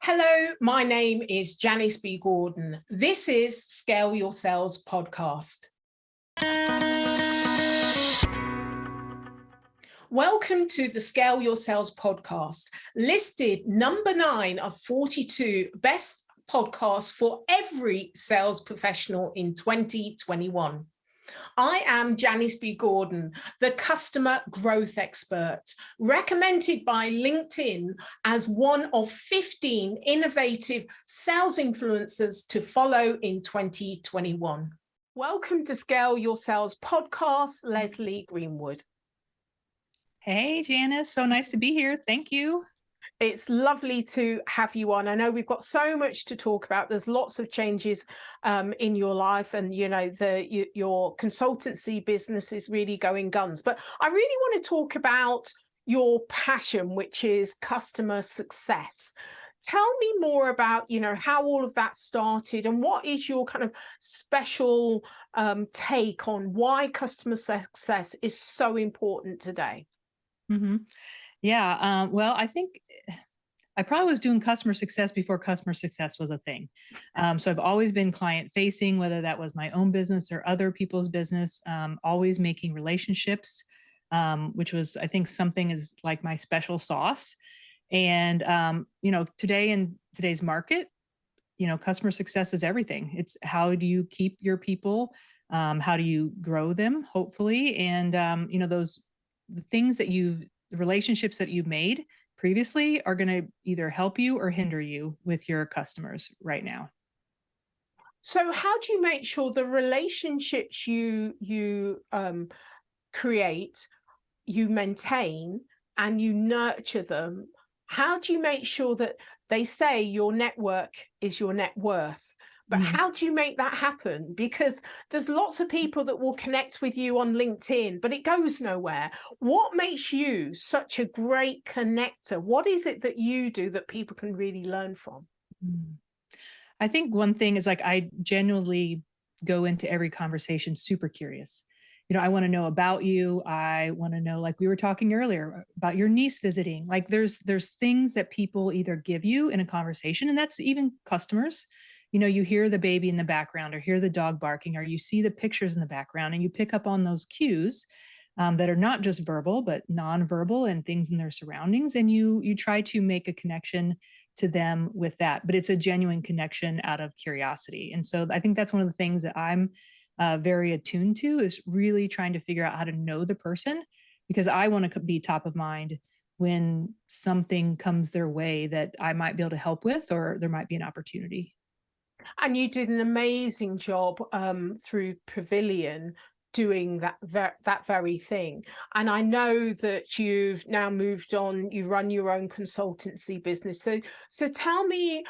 Hello, my name is Janice B. Gordon. This is Scale Your Sales podcast. Welcome to the Scale Your Sales podcast, listed number 9 of 42 best podcasts for every sales professional in 2021. I am Janice B. Gordon, the customer growth expert, recommended by LinkedIn as one of 15 innovative sales influencers to follow in 2021. Welcome to Scale Your Sales podcast, Leslie Greenwood. Hey, Janice, so nice to be here. Thank you. It's lovely to have you on. I know we've got so much to talk about. There's lots of changes in your life, and your consultancy business is really going guns. But I really want to talk about your passion, which is customer success. Tell me more about, how all of that started, and what is your kind of special take on why customer success is so important today? Mm-hmm. Yeah, well, I think I probably was doing customer success before customer success was a thing. So I've always been client facing, whether that was my own business or other people's business, always making relationships, which was, I think, something is like my special sauce. And, today in today's market, customer success is everything. It's how do you keep your people? How do you grow them, hopefully? And, the things that the relationships that you've made previously are going to either help you or hinder you with your customers right now. So how do you make sure the relationships you create, you maintain, and you nurture them? How do you make sure that they say your network is your net worth? But how do you make that happen? Because there's lots of people that will connect with you on LinkedIn, but it goes nowhere. What makes you such a great connector? What is it that you do that people can really learn from? I think one thing is I genuinely go into every conversation super curious. I want to know about you. I want to know, like we were talking earlier, about your niece visiting. Like there's things that people either give you in a conversation, and that's even customers. You hear the baby in the background or hear the dog barking, or you see the pictures in the background, and you pick up on those cues that are not just verbal, but nonverbal and things in their surroundings. And you try to make a connection to them with that, but it's a genuine connection out of curiosity. And so I think that's one of the things that I'm very attuned to, is really trying to figure out how to know the person, because I want to be top of mind when something comes their way that I might be able to help with, or there might be an opportunity. And you did an amazing job through Pavillion doing that very thing. And I know that you've now moved on, you run your own consultancy business. So tell me,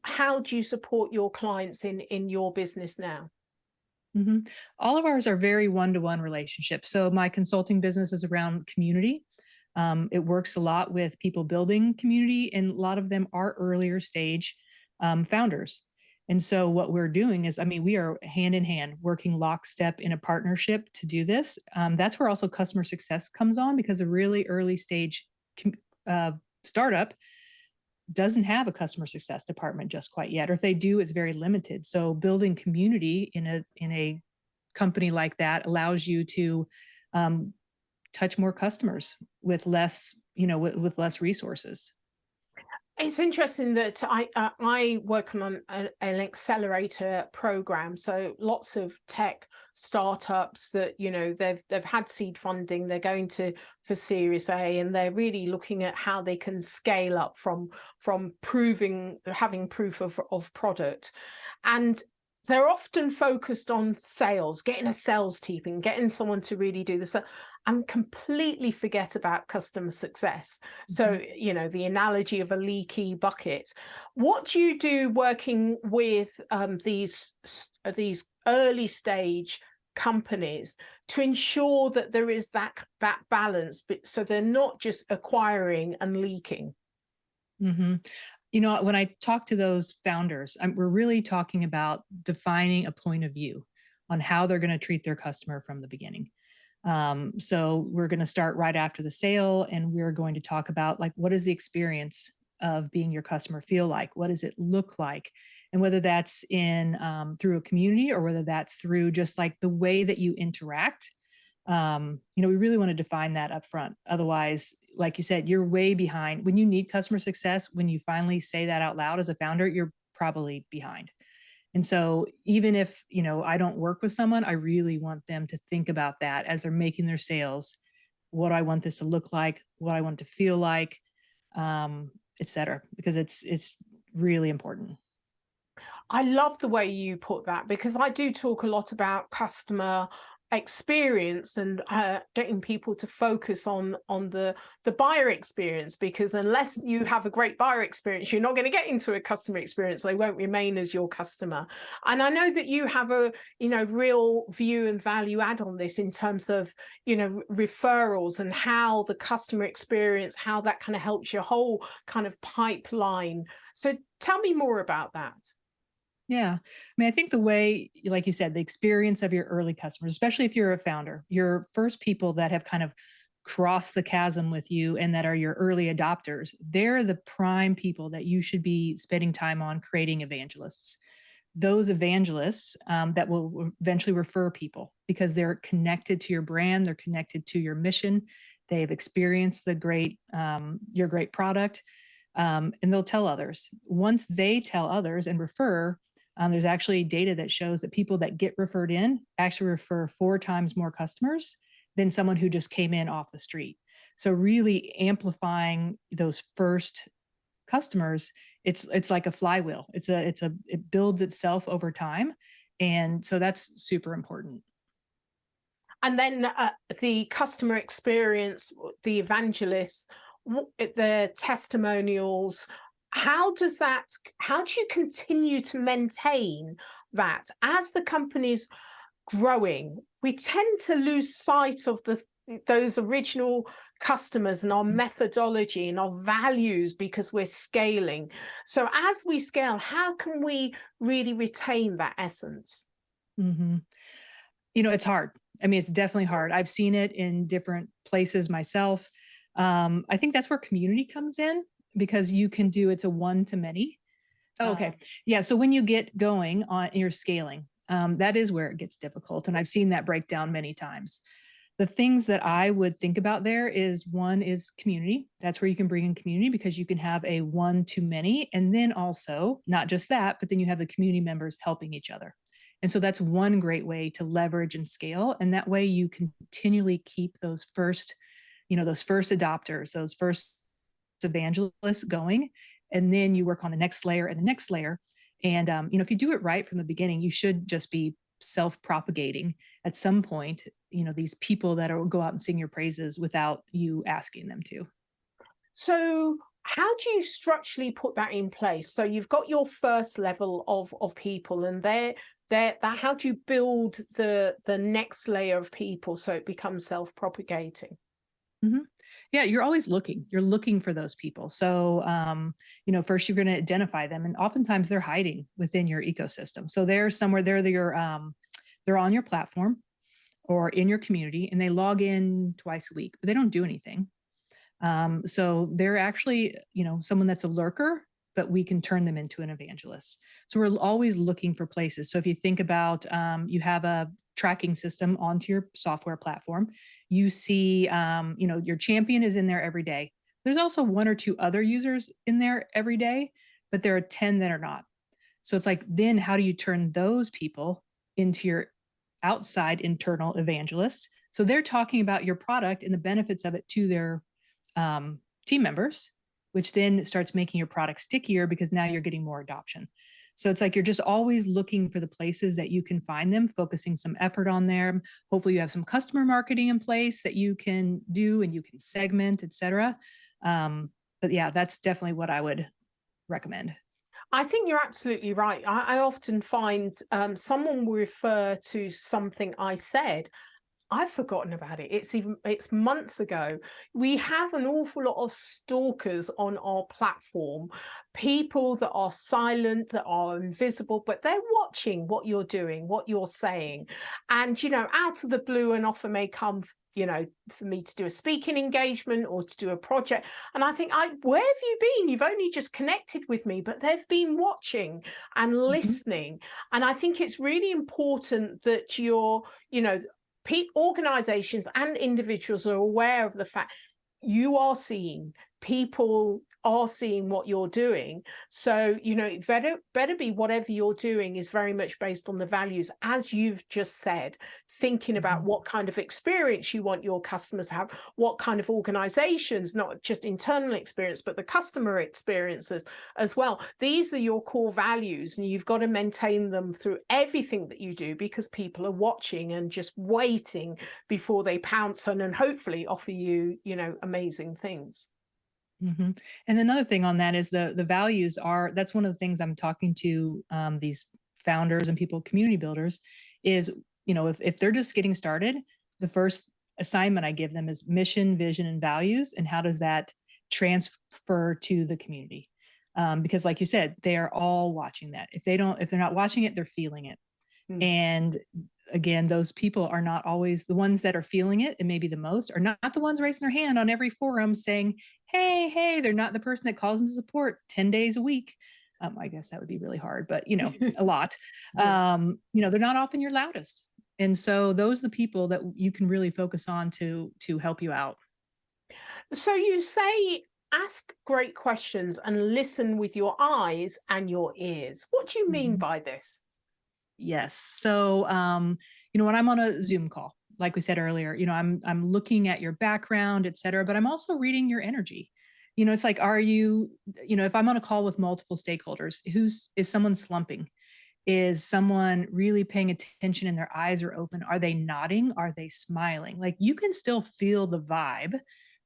how do you support your clients in your business now? Mm-hmm. All of ours are very one-to-one relationships. So my consulting business is around community. It works a lot with people building community, and a lot of them are earlier stage founders. And so what we're doing is, we are hand in hand, working lockstep in a partnership to do this. That's where also customer success comes on, because a really early stage startup doesn't have a customer success department just quite yet, or if they do, it's very limited. So building community in a company like that allows you to touch more customers with less, with less resources. It's interesting that I work on an accelerator program. So lots of tech startups that, they've had seed funding, they're going for Series A, and they're really looking at how they can scale up from having proof of product. And they're often focused on sales, getting a sales team and getting someone to really do this, and completely forget about customer success. So, the analogy of a leaky bucket. What do you do working with these early stage companies to ensure that there is that balance, but so they're not just acquiring and leaking? Mm-hmm. When I talk to those founders, we're really talking about defining a point of view on how they're going to treat their customer from the beginning. So we're going to start right after the sale, and we're going to talk about, like, what is the experience of being your customer feel like? What does it look like? And whether that's in through a community or whether that's through just like the way that you interact, we really want to define that up front. Otherwise, like you said, you're way behind. When you need customer success, when you finally say that out loud as a founder, you're probably behind. And so even if, I don't work with someone, I really want them to think about that as they're making their sales. What do I want this to look like? What I want it to feel like, et cetera, because it's really important. I love the way you put that, because I do talk a lot about customer experience and getting people to focus on the buyer experience, because unless you have a great buyer experience, you're not going to get into a customer experience. They won't remain as your customer. And I know that you have a real view and value add on this in terms of referrals and how the customer experience, how that kind of helps your whole kind of pipeline. So tell me more about that. Yeah. I mean, I think the way, like you said, the experience of your early customers, especially if you're a founder, your first people that have kind of crossed the chasm with you and that are your early adopters, they're the prime people that you should be spending time on creating evangelists. Those evangelists that will eventually refer people because they're connected to your brand, they're connected to your mission, they've experienced your great product, and they'll tell others. Once they tell others and refer, there's actually data that shows that people that get referred in actually refer 4 times more customers than someone who just came in off the street. So really amplifying those first customers, it's like a flywheel. It builds itself over time. And so that's super important. And then the customer experience, the evangelists, the testimonials, how do you continue to maintain that as the company's growing? We tend to lose sight of those original customers and our methodology and our values because we're scaling. So as we scale, how can we really retain that essence? Mm-hmm. It's hard. I mean, it's definitely hard. I've seen it in different places myself. I think that's where community comes in, because you can it's a one to many. Oh, okay. Yeah. So when you get going on your scaling, that is where it gets difficult. And I've seen that break down many times. The things that I would think about there is, one is community. That's where you can bring in community, because you can have a one to many. And then also not just that, but then you have the community members helping each other. And so that's one great way to leverage and scale. And that way you continually keep those first adopters, those first evangelists going. And then you work on the next layer and the next layer. And, if you do it right from the beginning, you should just be self-propagating at some point, these people that will go out and sing your praises without you asking them to. So how do you structurally put that in place? So you've got your first level of people, and how do you build the next layer of people so it becomes self-propagating? Mm-hmm. Yeah, you're always looking. You're looking for those people. So, first you're going to identify them, and oftentimes they're hiding within your ecosystem. So they're somewhere. They're on your platform or in your community, and they log in twice a week, but they don't do anything. So they're actually, someone that's a lurker, but we can turn them into an evangelist. So we're always looking for places. So if you think about, you have a tracking system onto your software platform, you see, your champion is in there every day. There's also 1 or 2 other users in there every day, but there are 10 that are not. So it's like, then how do you turn those people into your outside internal evangelists? So they're talking about your product and the benefits of it to their team members, which then starts making your product stickier because now you're getting more adoption. So it's like you're just always looking for the places that you can find them, focusing some effort on them. Hopefully you have some customer marketing in place that you can do and you can segment, et cetera. But yeah, that's definitely what I would recommend. I think you're absolutely right. I often find someone will refer to something I said. I've forgotten about it. It's months ago. We have an awful lot of stalkers on our platform, people that are silent, that are invisible, but they're watching what you're doing, what you're saying. And, out of the blue, an offer may come for me to do a speaking engagement or to do a project. And I think, where have you been? You've only just connected with me, but they've been watching and Mhm. listening. And I think it's really important that organizations and individuals are aware of the fact you are seeing, people are seeing what you're doing. So, it better be whatever you're doing is very much based on the values, as you've just said, thinking about Mhm. what kind of experience you want your customers to have, what kind of organizations, not just internal experience, but the customer experiences as well. These are your core values, and you've got to maintain them through everything that you do, because people are watching and just waiting before they pounce on and hopefully offer you, amazing things. Mhm. And another thing on that is the values are, that's one of the things I'm talking to these founders and people, community builders, is, if they're just getting started, the first assignment I give them is mission, vision, and values, and how does that transfer to the community? Because like you said, they are all watching that. If they're not watching it, they're feeling it. Mm. And again, those people are not always the ones that are feeling it, and maybe the most are not the ones raising their hand on every forum saying, hey, they're not the person that calls into support 10 days a week. I guess that would be really hard, but a lot. Yeah. They're not often your loudest. And so those are the people that you can really focus on to help you out. So you say ask great questions and listen with your eyes and your ears. What do you mean Mhm. by this? Yes. So, when I'm on a Zoom call, like we said earlier, I'm looking at your background, et cetera, but I'm also reading your energy. It's like, are you, if I'm on a call with multiple stakeholders, is someone slumping? Is someone really paying attention and their eyes are open? Are they nodding? Are they smiling? Like, you can still feel the vibe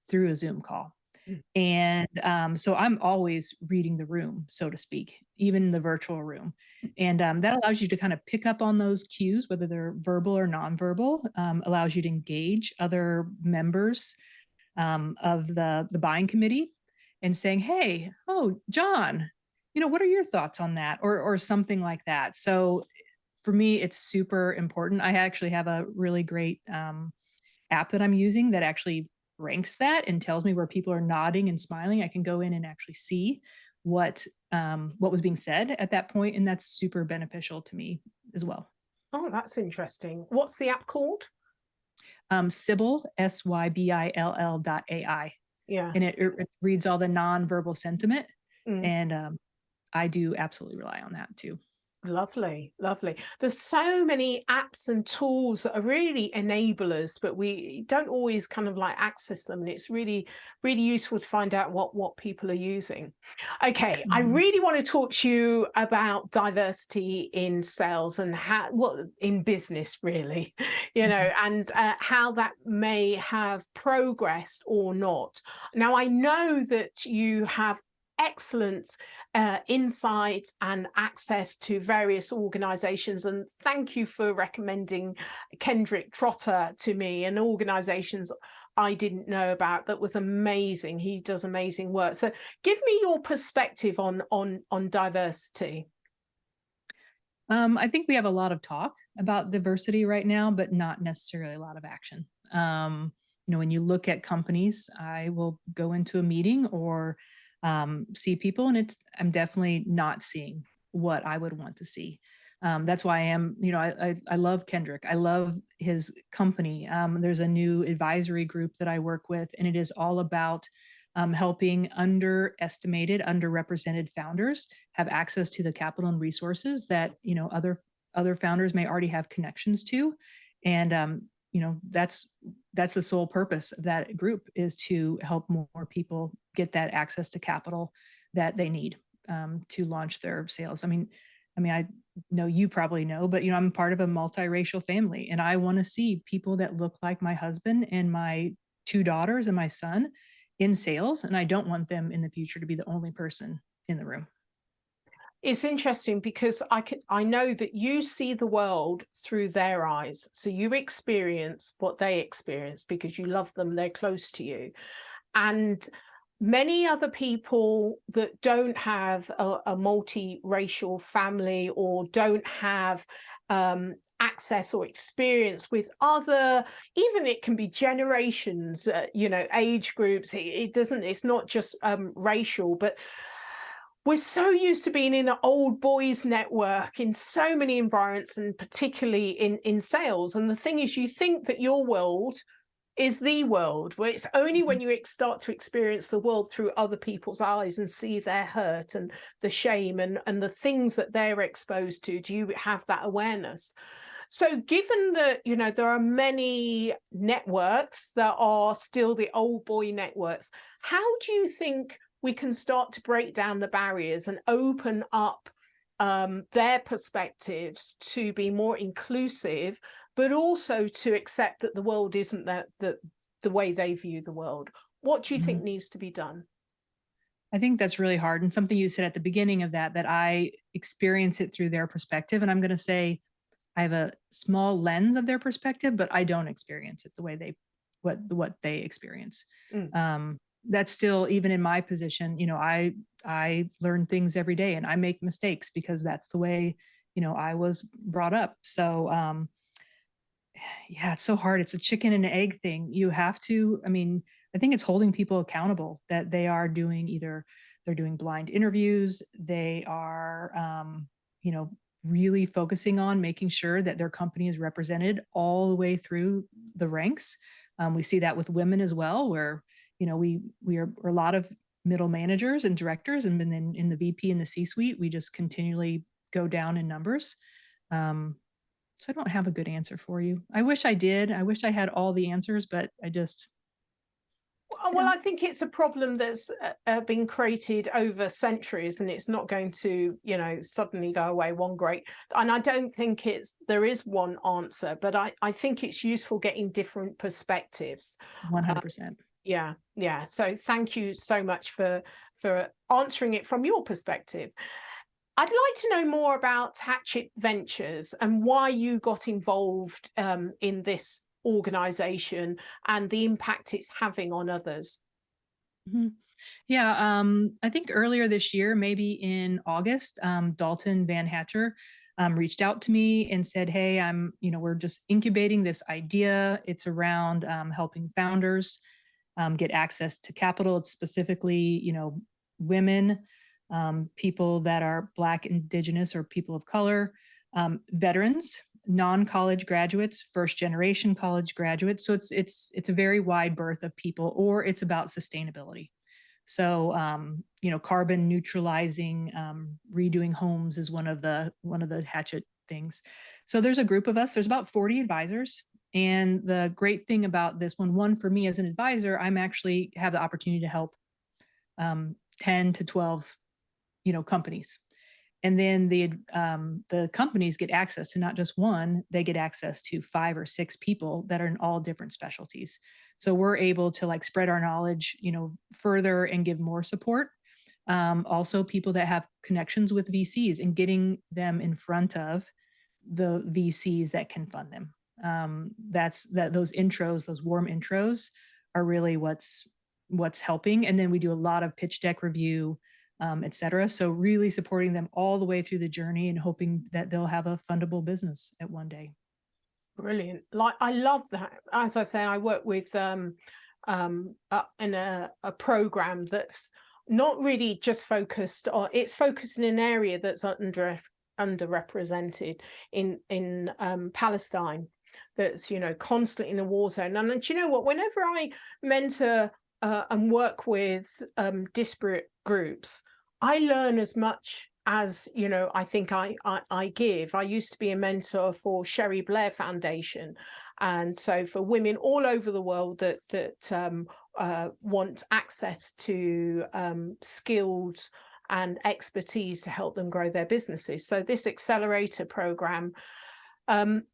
through a Zoom call. Mm. And so I'm always reading the room, so to speak, even the virtual room. And that allows you to kind of pick up on those cues, whether they're verbal or nonverbal, allows you to engage other members of the buying committee and saying, hey, oh, John, what are your thoughts on that? Or something like that. So for me, it's super important. I actually have a really great app that I'm using that actually ranks that and tells me where people are nodding and smiling. I can go in and actually see what was being said at that point, and that's super beneficial to me as well. Oh, that's interesting. What's the app called? Sybil, SYBILL.ai, Yeah. and it reads all the nonverbal sentiment, Mm. and I do absolutely rely on that too. Lovely, lovely. There's so many apps and tools that are really enablers, but we don't always kind of like access them. And it's really, really useful to find out what people are using. Okay, I Mhm. really want to talk to you about diversity in sales and in business, really, Mhm. and how that may have progressed or not. Now, I know that you have excellent insight and access to various organizations. And thank you for recommending Kendrick Trotter to me, and organizations I didn't know about. That was amazing. He does amazing work. So give me your perspective on diversity. I think we have a lot of talk about diversity right now, but not necessarily a lot of action. When you look at companies, I will go into a meeting or see people, and I'm definitely not seeing what I would want to see. That's why I love Kendrick. I love his company. There's a new advisory group that I work with, and it is all about helping underestimated, underrepresented founders have access to the capital and resources that other founders may already have connections to, and that's the sole purpose of that group, is to help more people get that access to capital that they need to launch their sales. I know you probably know, but I'm part of a multiracial family, and I want to see people that look like my husband and my two daughters and my son in sales, and I don't want them in the future to be the only person in the room. It's interesting because I know that you see the world through their eyes. So you experience what they experience because you love them, they're close to you. And many other people that don't have a multiracial family or don't have access or experience with other, even it can be generations, age groups. It's not just racial, but we're so used to being in an old boys network in so many environments, and particularly in sales. And the thing is, you think that your world is the world, where it's only when you start to experience the world through other people's eyes and see their hurt and the shame and the things that they're exposed to, do you have that awareness. So given that, there are many networks that are still the old boy networks, how do you think we can start to break down the barriers and open up their perspectives to be more inclusive, but also to accept that the world isn't the way they view the world? What do you think needs to be done? I think that's really hard. And something you said at the beginning of that I experience it through their perspective. And I'm going to say I have a small lens of their perspective, but I don't experience it the way what they experience. That's still, even in my position, I learn things every day and I make mistakes because that's the way, I was brought up. So, yeah, it's so hard. It's a chicken and egg thing. You have to, I think it's holding people accountable that they are doing they're doing blind interviews. They are, really focusing on making sure that their company is represented all the way through the ranks. We see that with women as well, where we are a lot of middle managers and directors, and then in the VP and the C-suite, we just continually go down in numbers. So I don't have a good answer for you. I wish I did. I wish I had all the answers, but I just. Well, I think it's a problem that's been created over centuries, and it's not going to, suddenly go away one great. And I don't think there is one answer, but I think it's useful getting different perspectives. 100%. Yeah. So thank you so much for answering it from your perspective. I'd like to know more about Hatchet Ventures and why you got involved in this organization and the impact it's having on others. Yeah, I think earlier this year, maybe in August, Dalton Van Hatcher reached out to me and said, "Hey, we're just incubating this idea. It's around helping founders get access to capital. It's specifically, women, people that are Black, Indigenous, or people of color, veterans, non-college graduates, first-generation college graduates. So it's a very wide berth of people, or it's about sustainability. So carbon neutralizing, redoing homes is one of the Hatchet things. So there's a group of us. There's about 40 advisors. And the great thing about this one for me as an advisor, I'm actually have the opportunity to help 10 to 12, companies. And then the companies get access to not just one, they get access to 5 or 6 people that are in all different specialties. So we're able to spread our knowledge, further and give more support. Also people that have connections with VCs and getting them in front of the VCs that can fund them. Those intros, those warm intros are really what's helping. And then we do a lot of pitch deck review, et cetera. So really supporting them all the way through the journey and hoping that they'll have a fundable business at one day. Brilliant. I love that. As I say, I work with in a program that's not really just focused on, it's focused in an area that's underrepresented in Palestine, that's constantly in a war zone. And do you know what, whenever I mentor and work with disparate groups, I learn as much as I think I give. I used to be a mentor for Sherry Blair Foundation, and so for women all over the world that want access to skilled and expertise to help them grow their businesses. So this accelerator program,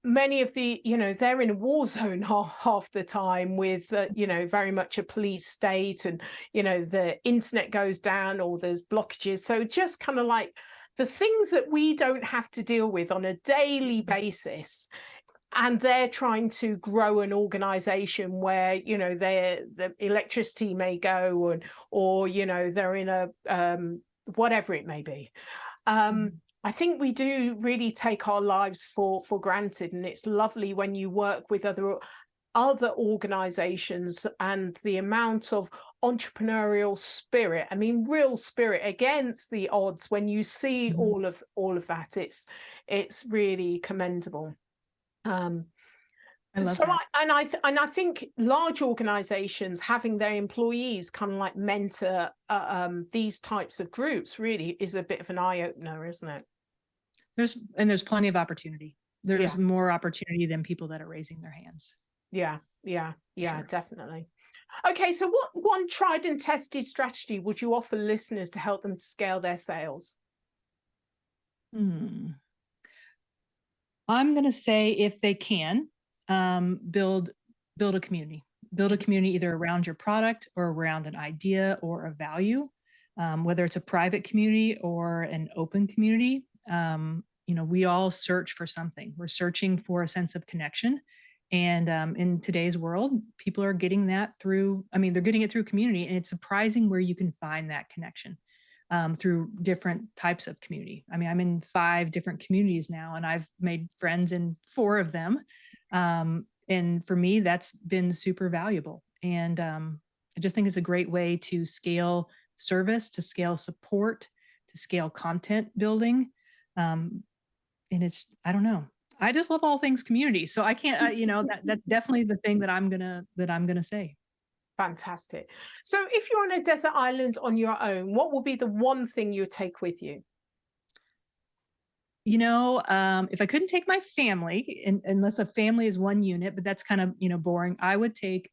many of the, they're in a war zone half the time with, very much a police state, and, the internet goes down or there's blockages. So just kind of the things that we don't have to deal with on a daily basis, and they're trying to grow an organization where, you know, the electricity may go, or you know, they're in a whatever it may be. I think we do really take our lives for granted, and it's lovely when you work with other organizations, and the amount of entrepreneurial spirit, I mean real spirit against the odds, when you see all of that, it's really commendable. I love So that. I think large organizations having their employees kind of like mentor these types of groups really is a bit of an eye-opener, isn't it? There's plenty of opportunity. There's Yeah. more opportunity than people that are raising their hands. Yeah, Sure. definitely. Okay, so what one tried and tested strategy would you offer listeners to help them to scale their sales? I'm going to say, if they can, build a community. Build a community either around your product or around an idea or a value, whether it's a private community or an open community. You know, we all search for something. We're searching for a sense of connection. And in today's world, people are getting that through, I mean, they're getting it through community. And it's surprising where you can find that connection through different types of community. I mean, I'm in 5 different communities now, and I've made friends in 4 of them. And for me, that's been super valuable. And I just think it's a great way to scale service, to scale support, to scale content building. And it's, I don't know, I just love all things community. So I can't, you know, that's definitely the thing that I'm gonna say. Fantastic. So if you're on a desert island on your own, what will be the one thing you take with you? You know, if I couldn't take my family, unless a family is one unit, but that's kind of, you know, boring, I would take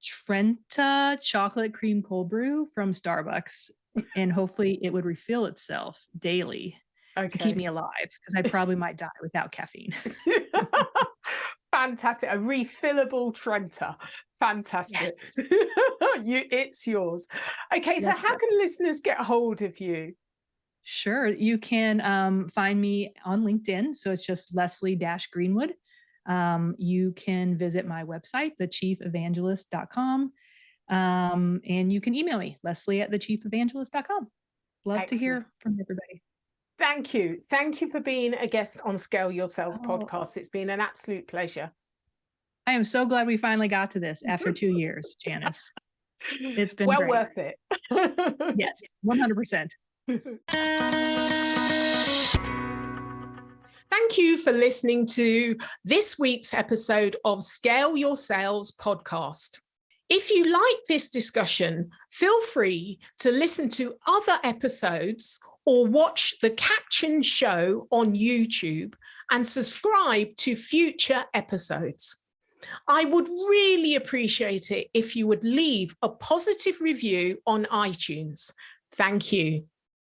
Trenta chocolate cream cold brew from Starbucks, and hopefully it would refill itself daily to keep me Okay. alive, because I probably might die without caffeine. Fantastic. A refillable Trenta. Fantastic. Yes, It's yours. Okay, so that's how right. can listeners get hold of you? Sure. You can find me on LinkedIn. So it's just Leslie-Greenwood. You can visit my website, thechiefevangelist.com. And you can email me, Leslie@thechiefevangelist.com. Love to Excellent. hear from everybody. Thank you. Thank you for being a guest on Scale Your Sales Oh, podcast. It's been an absolute pleasure. I am so glad we finally got to this after 2 years, Janice. It's been Well great. worth it. Yes, 100%. Thank you for listening to this week's episode of Scale Your Sales podcast. If you like this discussion, feel free to listen to other episodes or watch the captioned show on YouTube and subscribe to future episodes. I would really appreciate it if you would leave a positive review on iTunes. Thank you.